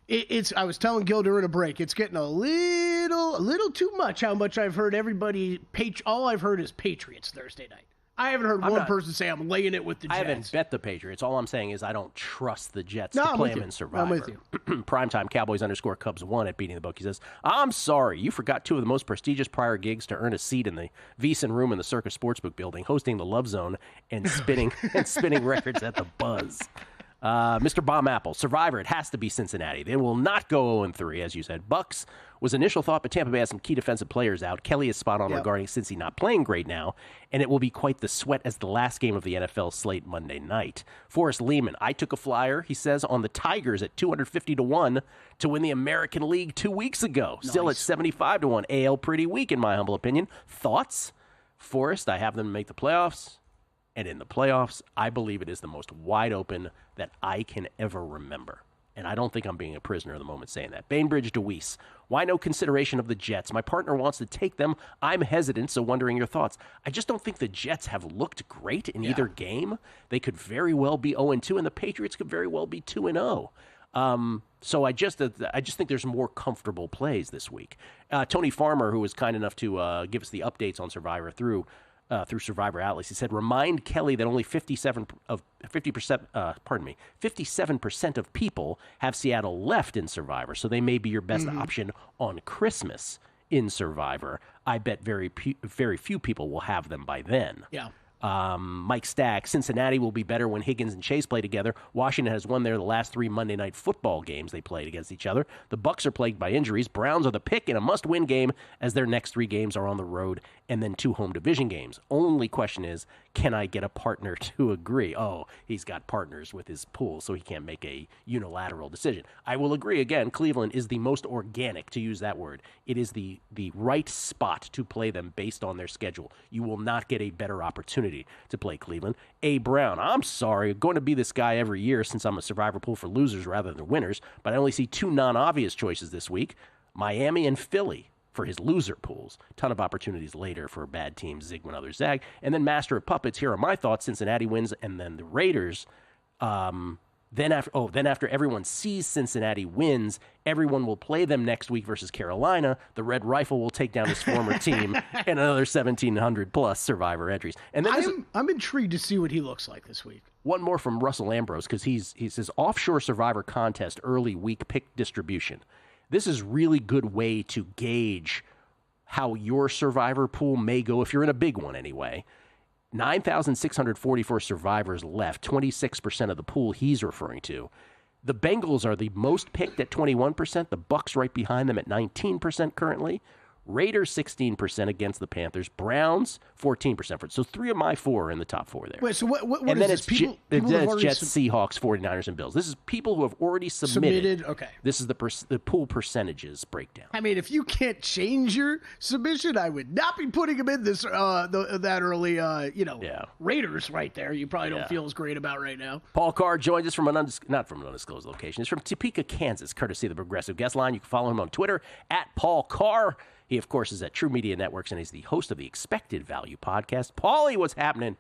it's. I was telling Gill during a break, it's getting a little too much. How much I've heard everybody. All I've heard is Patriots Thursday night. I haven't heard one person say I'm laying it with the Jets. I haven't bet the Patriots. All I'm saying is I don't trust the Jets to play them in Survivor. I'm with you. Primetime Cowboys _Cubs 1 at Beating the Book. He says, I'm sorry, you forgot 2 of the most prestigious prior gigs to earn a seat in the VSiN room in the Circus Sportsbook building, hosting the Love Zone and spinning records at the Buzz. Mr. Bomb Apple, Survivor, it has to be Cincinnati. They will not go 0-3, as you said. Bucks was initial thought, but Tampa Bay has some key defensive players out. Kelly is spot on regarding Cincy not playing great now, and it will be quite the sweat as the last game of the NFL slate Monday night. Forrest Lehman, I took a flyer, he says, on the Tigers at 250-1 to win the American League 2 weeks ago. Nice. Still at 75-1. AL pretty weak, in my humble opinion. Thoughts? Forrest, I have them make the playoffs. And in the playoffs, I believe it is the most wide open that I can ever remember. And I don't think I'm being a prisoner of the moment saying that. Bainbridge DeWeese, why no consideration of the Jets? My partner wants to take them. I'm hesitant, so wondering your thoughts. I just don't think the Jets have looked great in either game. They could very well be 0-2, and the Patriots could very well be 2-0. So I just think there's more comfortable plays this week. Tony Farmer, who was kind enough to give us the updates on Survivor through Survivor Atlas. He said, remind Kelly that only 57% of people have Seattle left in Survivor, so they may be your best option on Christmas in Survivor. I bet very few people will have them by then. Yeah. Mike Stack, Cincinnati will be better when Higgins and Chase play together. Washington has won the last 3 Monday Night Football games they played against each other. The Bucs are plagued by injuries. Browns are the pick in a must-win game as their next 3 games are on the road and then 2 home division games. Only question is, can I get a partner to agree? Oh, he's got partners with his pool, so he can't make a unilateral decision. I will agree again, Cleveland is the most organic, to use that word. It is the right spot to play them based on their schedule. You will not get a better opportunity to play Cleveland. A. Brown, I'm sorry, going to be this guy every year since I'm a Survivor pool for losers rather than winners, but I only see 2 non-obvious choices this week, Miami and Philly for his loser pools. Ton of opportunities later for bad teams, Zig when others zag. And then Master of Puppets, here are my thoughts. Cincinnati wins, and then the Raiders. Then after everyone sees Cincinnati wins, everyone will play them next week versus Carolina. The Red Rifle will take down his former team and another 1,700-plus Survivor entries. And then I'm intrigued to see what he looks like this week. One more from Russell Ambrose, because he says, offshore Survivor contest, early week pick distribution. This is really good way to gauge how your Survivor pool may go, if you're in a big one anyway. 9,644 survivors left, 26% of the pool he's referring to. The Bengals are the most picked at 21%. The Bucs right behind them at 19% currently. Raiders 16% against the Panthers. Browns 14%. So 3 of my 4 are in the top 4 there. Wait, so what and is then this? It's People it's Jets, Seahawks, 49ers, and Bills. This is people who have already submitted. Okay. This is the pool percentages breakdown. I mean, if you can't change your submission, I would not be putting them in this that early. Raiders right there. You probably don't feel as great about right now. Paul Carr joins us from not from an undisclosed location. It's from Topeka, Kansas, courtesy of the Progressive Guest Line. You can follow him on Twitter at Paul Carr. He, of course, is at True Media Networks, and he's the host of the Expected Value podcast. Paulie, what's happening?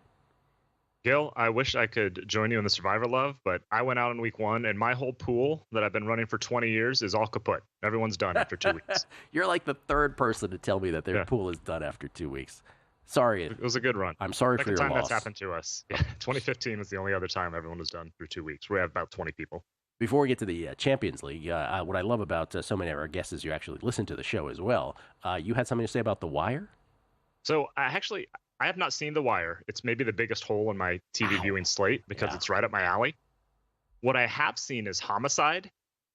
Gill, I wish I could join you in the Survivor Love, but I went out in week 1, and my whole pool that I've been running for 20 years is all kaput. Everyone's done after 2 weeks. You're like the third person to tell me that their pool is done after 2 weeks. Sorry. It was a good run. I'm sorry for your loss. Second time that's happened to us. Yeah, 2015 was the only other time everyone was done through 2 weeks. We have about 20 people. Before we get to the Champions League, what I love about so many of our guests is you actually listen to the show as well. You had something to say about The Wire? So I have not seen The Wire. It's maybe the biggest hole in my TV viewing slate because it's right up my alley. What I have seen is Homicide.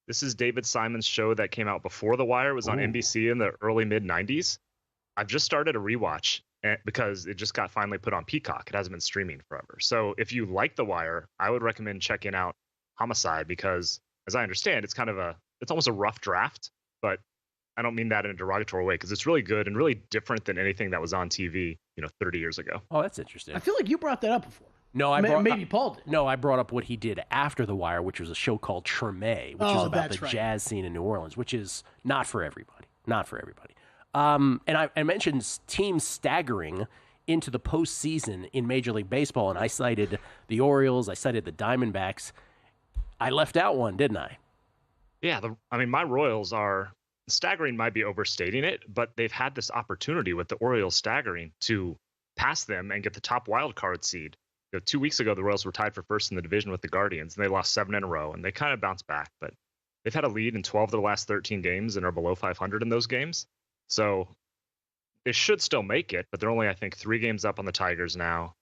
This is David Simon's show that came out before The Wire. It was on NBC in the early mid-90s. I've just started a rewatch because it just got finally put on Peacock. It hasn't been streaming forever. So if you like The Wire, I would recommend checking out Homicide because, as I understand, it's almost a rough draft, but I don't mean that in a derogatory way because it's really good and really different than anything that was on TV, 30 years ago. Oh, that's interesting. I feel like you brought that up before. No, maybe Paul did. No, I brought up what he did after The Wire, which was a show called Treme, which is about the jazz scene in New Orleans, which is not for everybody. Not for everybody. And I mentioned teams staggering into the postseason in Major League Baseball, and I cited the Orioles, I cited the Diamondbacks. I left out one, didn't I? Yeah, my Royals are staggering, might be overstating it, but they've had this opportunity with the Orioles staggering to pass them and get the top wild card seed. 2 weeks ago, the Royals were tied for first in the division with the Guardians, and they lost 7 in a row, and they kind of bounced back, but they've had a lead in 12 of the last 13 games and are below 500 in those games. So they should still make it, but they're only, I think, 3 games up on the Tigers now,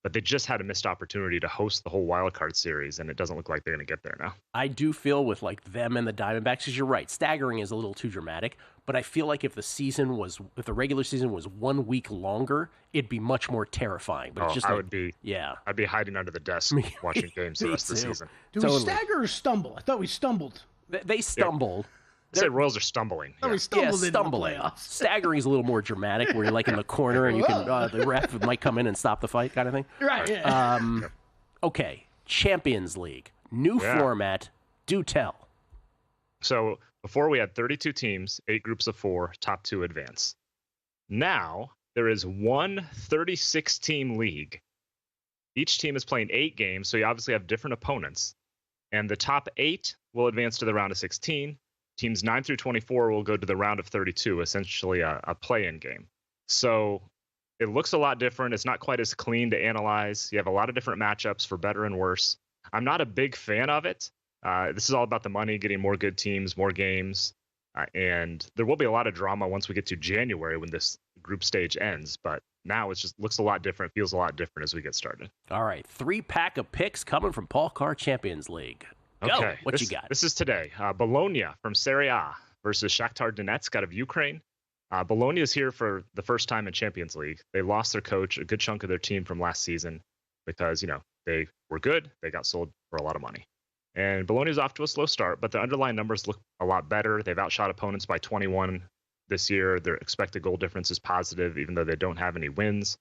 but they just had a missed opportunity to host the whole wild card series, and it doesn't look like they're going to get there now. I do feel with them and the Diamondbacks, because you're right, staggering is a little too dramatic, but I feel like if the regular season was 1 week longer, it'd be much more terrifying. But it's just I'd be hiding under the desk watching games the rest of the season. Do we stagger or stumble? I thought we stumbled. They stumbled. Yeah. I say Royals are stumbling. We stumbled into the stumbling. playoffs. Staggering is a little more dramatic, where you're like in the corner and you can the ref might come in and stop the fight, kind of thing. Right. Yeah. Okay. Champions League, new format. Do tell. So before we had 32 teams, 8 groups of 4, top 2 advance. Now there is one 36-team league. Each team is playing 8 games, so you obviously have different opponents. And the top 8 will advance to the round of 16. Teams 9 through 24 will go to the round of 32, essentially a play-in game. So it looks a lot different. It's not quite as clean to analyze. You have a lot of different matchups for better and worse. I'm not a big fan of it. This is all about the money, getting more good teams, more games. And there will be a lot of drama once we get to January when this group stage ends. But now it just looks a lot different, feels a lot different as we get started. All right, 3-pack of picks coming from Paul Carr Champions League. Go. Okay. What you got? This is today. Bologna from Serie A versus Shakhtar Donetsk out of Ukraine. Bologna is here for the first time in Champions League. They lost their coach, a good chunk of their team from last season because, they were good. They got sold for a lot of money. And Bologna is off to a slow start, but the underlying numbers look a lot better. They've outshot opponents by 21 this year. Their expected goal difference is positive, even though they don't have any wins.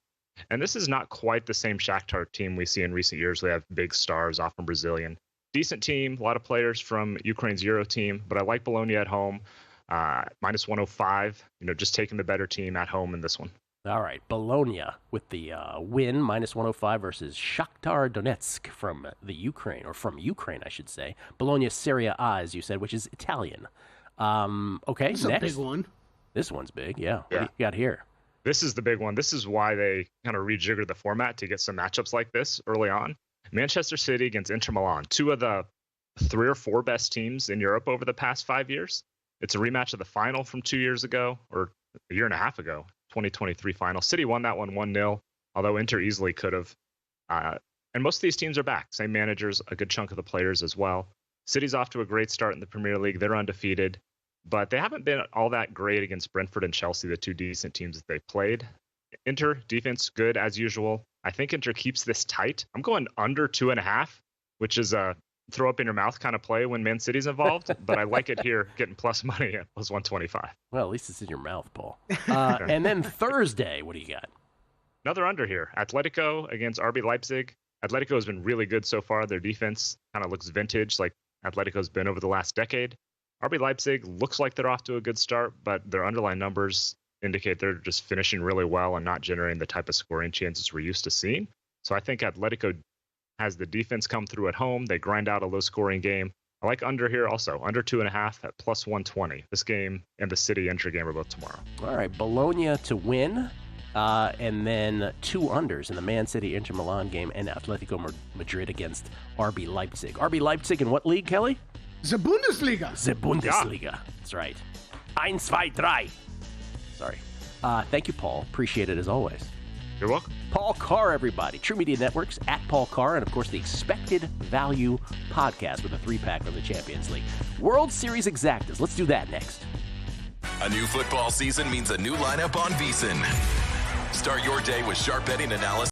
And this is not quite the same Shakhtar team we see in recent years. They have big stars, often Brazilian. Decent team, a lot of players from Ukraine's Euro team, but I like Bologna at home. Minus 105, just taking the better team at home in this one. All right, Bologna with the win, minus 105 versus Shakhtar Donetsk from Ukraine, I should say. Bologna Serie A, as you said, which is Italian. Okay, this is next. a big one. This one's big, yeah. What do you got here? This is the big one. This is why they kind of rejiggered the format to get some matchups like this early on. Manchester City against Inter Milan, 2 of the 3 or 4 best teams in Europe over the past 5 years. It's a rematch of the final from 2 years ago, or a year and a half ago, 2023 final. City won that one 1-0, although Inter easily could have. And most of these teams are back. Same managers, a good chunk of the players as well. City's off to a great start in the Premier League. They're undefeated, but they haven't been all that great against Brentford and Chelsea, the 2 decent teams that they played. Inter, defense, good as usual. I think Inter keeps this tight. I'm going under 2.5, which is a throw up in your mouth kind of play when Man City's involved, but I like it here, getting plus money at plus 125. Well, at least it's in your mouth, Paul. And then Thursday, what do you got? Another under here. Atletico against RB Leipzig. Atletico has been really good so far. Their defense kind of looks vintage, like Atletico's been over the last decade. RB Leipzig looks like they're off to a good start, but their underlying numbers indicate they're just finishing really well and not generating the type of scoring chances we're used to seeing. So I think Atletico has the defense come through at home. They grind out a low-scoring game. I like under here also, under 2.5 at plus 120. This game and the City entry game are both tomorrow. All right, Bologna to win, and then 2 unders in the Man City Inter Milan game and Atletico Madrid against RB Leipzig. RB Leipzig in what league, Kelly? The Bundesliga. The Bundesliga. Yeah. That's right. 1, 2, 3. Sorry. Thank you, Paul. Appreciate it as always. You're welcome. Paul Carr, everybody. True Media Networks, at Paul Carr, and, of course, the Expected Value podcast with a 3-pack from the Champions League. World Series Exactas. Let's do that next. A new football season means a new lineup on VSiN. Start your day with sharp betting analysis